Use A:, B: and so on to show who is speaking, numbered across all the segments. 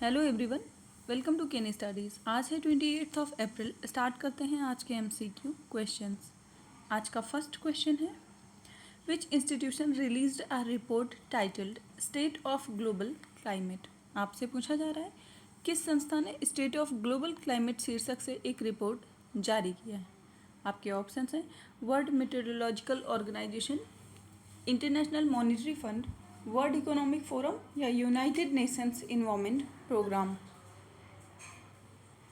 A: Hello everyone, welcome to Ken studies. आज है 28 अप्रैल। Start करते हैं आज के MCQ क्वेश्चंस। आज का फर्स्ट क्वेश्चन है, विच institution released a report titled state of Global climate. आपसे पूछा जा रहा है किस संस्था ने स्टेट ऑफ ग्लोबल क्लाइमेट शीर्षक से एक रिपोर्ट जारी किया है। आपके ऑप्शंस हैं World Meteorological Organization, International Monetary Fund, World Economic Forum या यूनाइटेड नेशंस इन्वायरमेंट प्रोग्राम।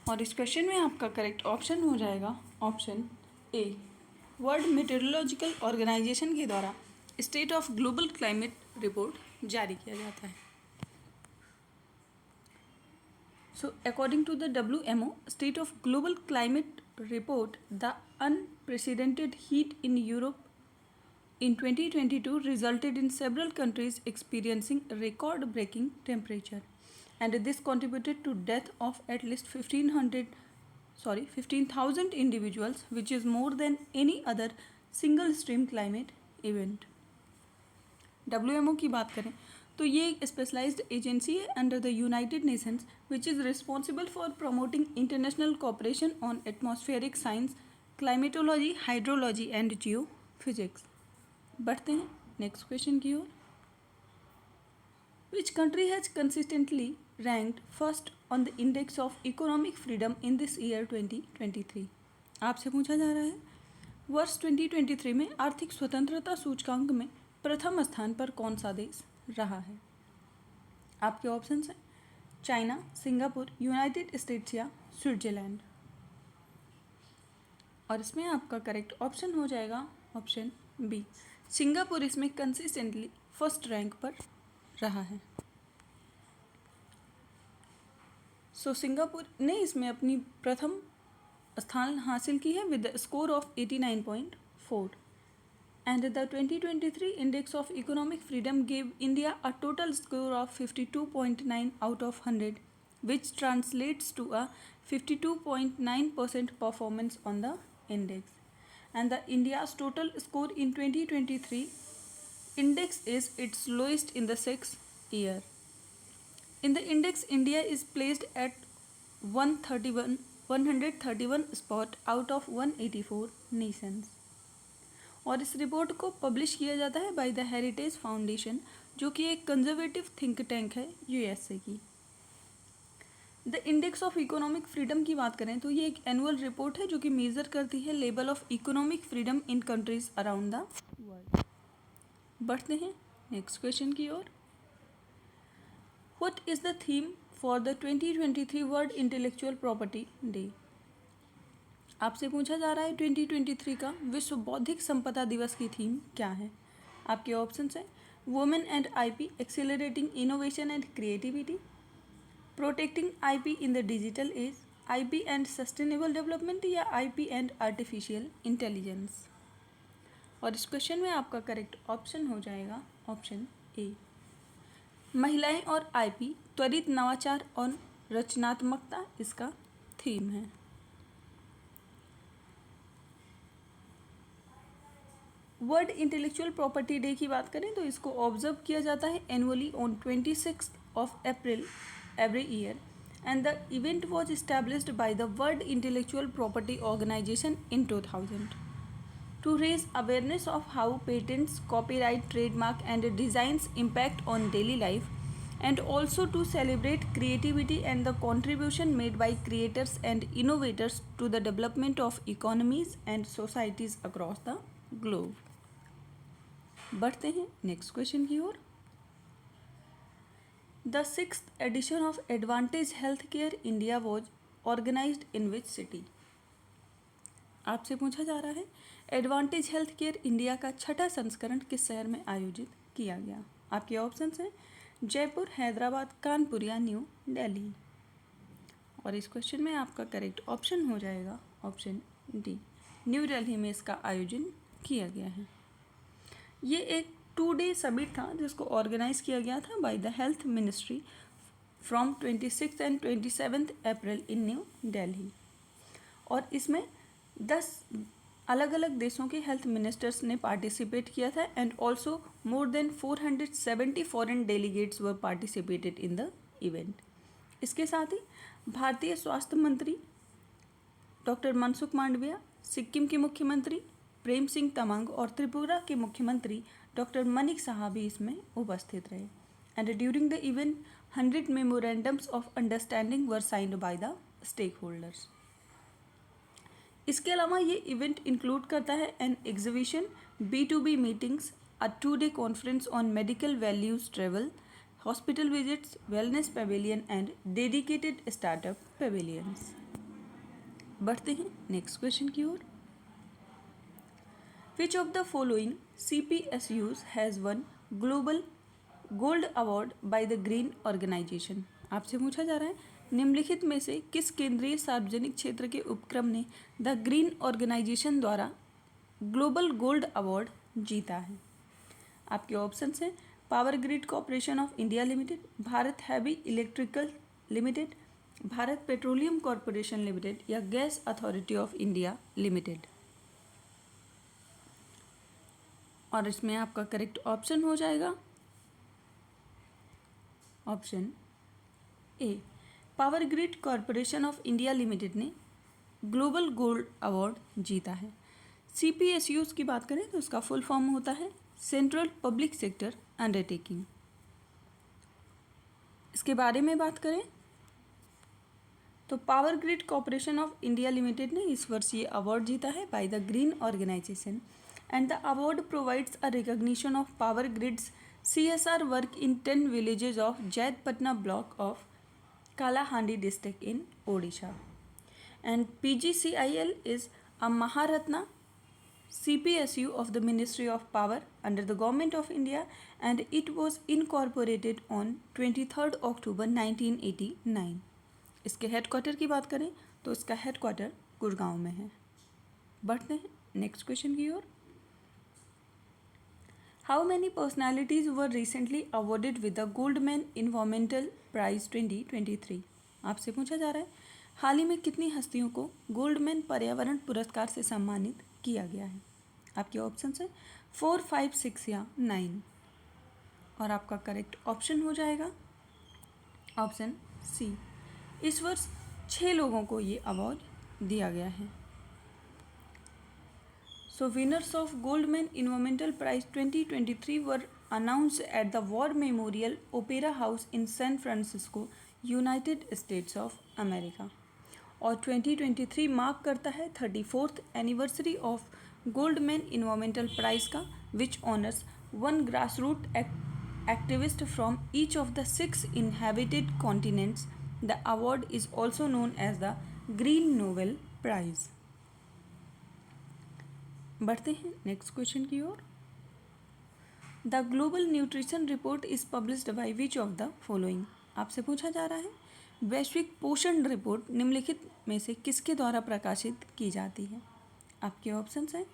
A: और इस क्वेश्चन में आपका करेक्ट ऑप्शन हो जाएगा option A, World Meteorological Organization के द्वारा State of Global Climate report जारी किया जाता है। So according to the WMO State of Global Climate report, the unprecedented heat in Europe in 2022 resulted in several countries experiencing record-breaking temperature, and this contributed to death of at least 15,000 individuals, which is more than any other single stream climate event. WMO की बात करें तो ये एक specialized agency है under the United Nations which is responsible for promoting international cooperation on atmospheric science, climatology, hydrology and geophysics. बढ़ते हैं next question की ओर। Which country has consistently ranked first on the index of economic freedom in this year 2023। आपसे पूछा जा रहा है वर्ष 2023 में आर्थिक स्वतंत्रता सूचकांक में प्रथम स्थान पर कौन सा देश रहा है। आपके ऑप्शंस हैं चाइना, सिंगापुर, यूनाइटेड स्टेट्स या स्विट्जरलैंड। और इसमें आपका करेक्ट ऑप्शन हो जाएगा ऑप्शन बी, सिंगापुर इसमें कंसिस्टेंटली फर्स्ट रैंक पर रहा है। सो सिंगापुर ने इसमें अपनी प्रथम स्थान हासिल की है with score of 89.4 and the 2023 Index of economic Freedom gave India a total score of 52.9 out of 100 which translates to a 52.9% performance on the index, and the India's total score in 2023 index is its lowest in the 6th year. In the index, India is placed at 131 spot out of 184 nations. और इस report को publish किया जाता है by the heritage foundation, जो कि एक conservative think tank है USA की। The index of economic freedom की बात करें तो ये एक एनुअल रिपोर्ट है जो कि मेजर करती है level of economic freedom in countries around the world. बढ़ते हैं नेक्स्ट क्वेश्चन की ओर। What is the theme for the 2023 world intellectual property day. आपसे पूछा जा रहा है 2023 का विश्व बौद्धिक संपदा दिवस की थीम क्या है। आपके ऑप्शंस हैं women and IP accelerating innovation and creativity, protecting IP in the digital age, IP and sustainable development या IP एंड आर्टिफिशियल इंटेलिजेंस। और इस क्वेश्चन में आपका करेक्ट ऑप्शन हो जाएगा ऑप्शन ए, महिलाएं और IP त्वरित नवाचार और रचनात्मकता इसका थीम है। वर्ल्ड इंटेलेक्चुअल प्रॉपर्टी डे की बात करें तो इसको ऑब्जर्व किया जाता है annually on 26 April every year, and the event was established by the World Intellectual Property Organization in 2000 to raise awareness of how patents, copyright, trademark and designs impact on daily life, and also to celebrate creativity and the contribution made by creators and innovators to the development of economies and societies across the globe. बढ़ते हैं next question की ओर। The 6th edition of Advantage Healthcare India was organized in which city? आपसे पूछा जा रहा है advantage health care India का छठा संस्करण किस शहर में आयोजित किया गया। आपके ऑप्शंस हैं जयपुर, हैदराबाद, कानपुर या न्यू दिल्ली। और इस क्वेश्चन में आपका करेक्ट ऑप्शन हो जाएगा ऑप्शन डी, न्यू दिल्ली में इसका आयोजन किया गया है। ये एक 2-day समिट था जिसको ऑर्गेनाइज किया गया था by the health ministry from 26 and 27 April in new Delhi. और इसमें 10 अलग अलग देशों के हेल्थ मिनिस्टर्स ने पार्टिसिपेट किया था and also more than 470 foreign delegates were participated in the event. इसके साथ ही भारतीय स्वास्थ्य मंत्री डॉक्टर मनसुख मांडविया, सिक्किम के मुख्यमंत्री प्रेम सिंह तमांग और त्रिपुरा के मुख्यमंत्री डॉक्टर मनिक साहा भी इसमें उपस्थित रहे। And during the event 100 memorandums of understanding were signed by the stakeholders. इसके अलावा ये इवेंट इंक्लूड करता है an exhibition, B2B meetings, a 2-day conference on medical values travel, hospital visits, wellness pavilion and dedicated startup pavilions. बढ़ते हैं next question की ओर। Which of the following CPSUs has won global gold award by the green organization. आपसे पूछा जा रहा है निम्नलिखित में से किस केंद्रीय सार्वजनिक क्षेत्र के उपक्रम ने द ग्रीन ऑर्गेनाइजेशन द्वारा ग्लोबल गोल्ड अवार्ड जीता है। आपके ऑप्शंस हैं power grid corporation of India limited, Bharat heavy electrical limited, Bharat petroleum corporation limited या gas authority of India limited. और इसमें आपका करेक्ट ऑप्शन हो जाएगा option A, power grid corporation of India limited ने ग्लोबल गोल्ड अवार्ड जीता है। CPSUs की बात करें तो उसका फुल फॉर्म होता है सेंट्रल पब्लिक सेक्टर अंडरटेकिंग। इसके बारे में बात करें तो power grid corporation of India limited ने इस वर्ष ये अवार्ड जीता है by the green organization and the award provides a recognition of power grid's CSR work in 10 villages of Jaitpatna block of Kalahandi district in Odisha. And PGCIL is a Maharatna CPSU of the Ministry of Power under the Government of India and it was incorporated on 23rd October 1989। इसके headquarter की बात करें तो इसका headquarter Gurgaon में है। बढ़ते हैं नेक्स्ट क्वेश्चन की ओर। How many personalities were recently awarded with the Goldman environmental prize 2023। आपसे पूछा जा रहा है हाल ही में कितनी हस्तियों को गोल्डमैन पर्यावरण पुरस्कार से सम्मानित किया गया है। आपके ऑप्शंस हैं 4, 5, 6 या 9 और आपका करेक्ट ऑप्शन हो जाएगा ऑप्शन सी। इस वर्ष 6 लोगों को ये अवार्ड दिया गया है। So winners of Goldman environmental prize 2023 were announced at the war memorial opera house in San Francisco, United States of America. और 2023 मार्क करता है 34th anniversary of Goldman environmental prize का, which honours one grass root activist from each of the 6 inhabited continents. The award is also known as the green Nobel prize. बढ़ते हैं next question की ओर। The global nutrition report is published by which of the following. आपसे पूछा जा रहा है वैश्विक पोषण रिपोर्ट निम्नलिखित में से किसके द्वारा प्रकाशित की जाती है। आपके ऑप्शंस हैं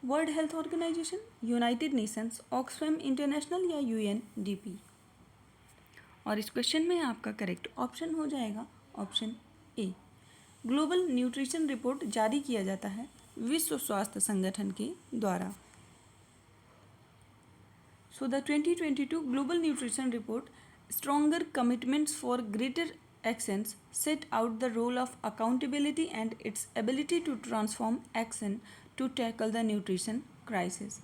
A: World Health Organization, United Nations, Oxfam International या UNDP। और इस क्वेश्चन में आपका करेक्ट ऑप्शन हो जाएगा ऑप्शन ए। ग्लोबल न्यूट्रिशन रिपोर्ट जारी किया जाता है विश्व स्वास्थ्य संगठन के द्वारा। So the 2022 global nutrition report stronger commitments for greater actions set out the role of accountability and its ability to transform action to tackle the nutrition crisis.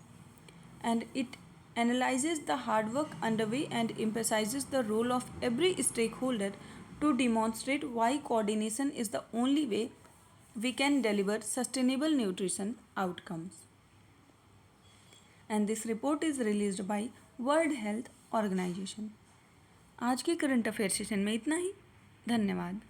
A: And it analyzes the hard work underway and emphasizes the role of every stakeholder to demonstrate why coordination is the only way we can deliver sustainable nutrition outcomes. And this report is released by World Health Organization. आज के current affair session में इतना ही। धन्यवाद।